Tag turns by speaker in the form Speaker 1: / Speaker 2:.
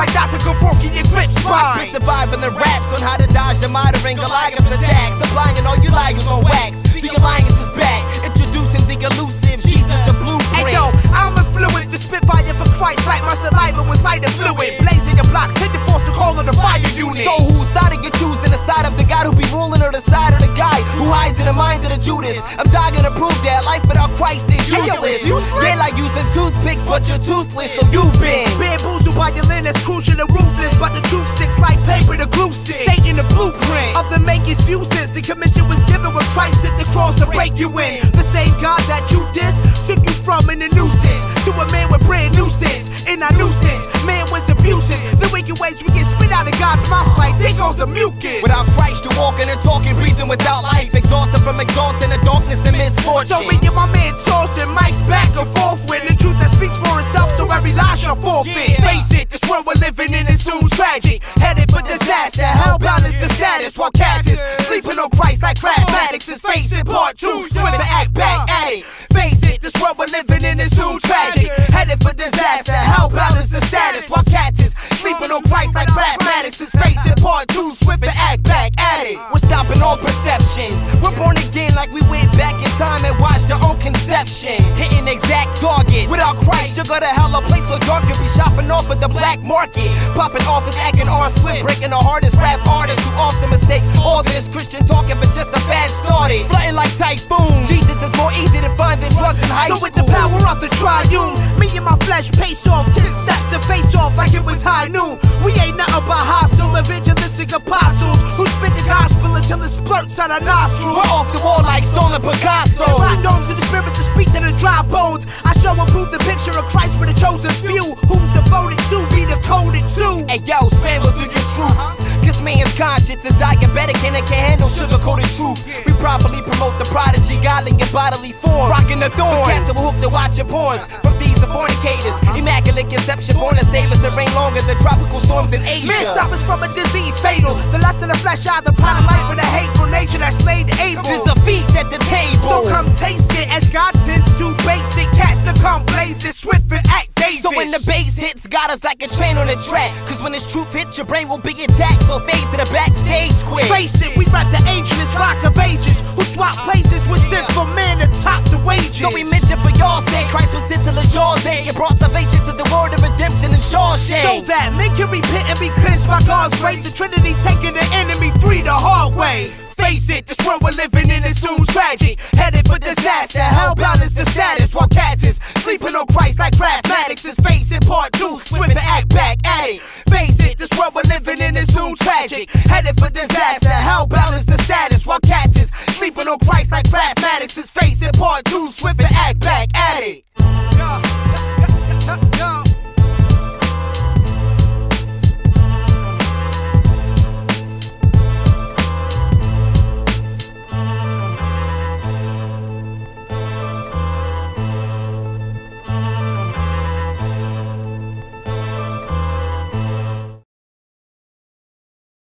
Speaker 1: like Dr. Kevorkian, your grip spine.
Speaker 2: Spit surviving the raps on how to dodge the modern Goliath attacks. Supplying all you liars on wax. The alliance is back, introducing the elusive Jesus, the blueprint.
Speaker 1: Hey yo, I'm influenced to spit fire for Christ like my saliva was lighter fluid. Blazing your blocks, take the force to call on the fire unit.
Speaker 2: So whose side are you choosing? The side of the God who be ruling, or the side of the guy who hides in the mind of the Judas? I'm dying to prove that life without Christ is useless. They're like using toothpicks, but you're toothless, so you've been
Speaker 1: bamboozled by your land that's crucial and ruthless. But the truth sticks like paper to glue sticks. Taking the blueprint of the maker's view since the commission was given when Christ did the cross to break you in. The same God that you diss took you from in a nuisance to a man with brand new sense. In our nuisance, man was abusive. The wicked ways we get spit out of God's mouth like there goes the mucus.
Speaker 2: Without Christ, you're walking and talking, breathing without life, exhausted from exalting the darkness and misfortune.
Speaker 1: So we get my man tossing mics back and forth with the truth that speaks for itself, so every lie shall forfeit. Face it, this world we're living in is soon tragic, headed for disaster. Hellbound is the status, while cats is sleeping on Christ like Craftmatics. Is Face It Part 2, swim the act back at it. Face it, this world we're living in is soon tragic, headed for disaster. Hellbound is the status, while cats is sleeping on Christ like Craftmatics. Is Face It Part 2, swift and act back at it. We're stopping all perceptions. We're born again like we went back in time and watched our own conception. Hitting exact target. Without Christ, you go to hell, a place so dark you'll be shopping off at the black market. Popping off is acting R swift, breaking the hardest rap artists who often mistake all this Christian talking for just a bad started. Flooding like typhoon. Jesus is more easy to find than drugs in high school. So with the power of the triune, me and my flesh pace off 10 steps to face off like it was high noon. We ain't nothing but hostile evangelistic apostles who spit the gospel until it splurts out our nostrils.
Speaker 2: We're off the wall like stolen Picasso.
Speaker 1: Rock domes in the spirit to speak to the dry bones. I show and prove the picture of Christ with a chosen few who's devoted to be decoded too.
Speaker 2: Hey yo, scramble through your truths. This man's conscience is diabetic and it can't handle sugar-coated truth. We properly promote the prodigy, godling in bodily form, rocking the thorns. Cats who hooked to watching porns, from thieves to fornicators. Immaculate conception, born to save us. It rain longer than tropical storms in Asia.
Speaker 1: Man suffers from a disease fatal, the lust of the flesh out the pride of life and the hateful nature that slayed Abel.
Speaker 2: There's a feast at the table,
Speaker 1: so come taste it as God tends to basic cats to come blaze this swift and Ackdavis.
Speaker 2: So when the bass hits, got us like a train on a track. Cause when this truth hits, your brain will be intact. So fade to the backstage quick.
Speaker 1: Face it, we rap the ageless rock of ages who swap places with sinful men to top the wages.
Speaker 2: So we mention for y'all sake, Christ was sent till the jaws ache and brought salvation to the world of redemption and Shawshank.
Speaker 1: So that men can repent and be cleansed by God's grace. The Trinity taking the enemy free the hard way. Face it, this world we're living in is soon tragic, headed for disaster. Hellbound is the status, while cats is sleeping on Christ like Craftmatics. Is Face It Part 2, swift and act back at it. Face it, this world we're living in is soon tragic, headed for disaster. Hellbound is the status, while cats is sleeping on Christ like Craftmatics. Is Face It Part 2, swift and act back at it.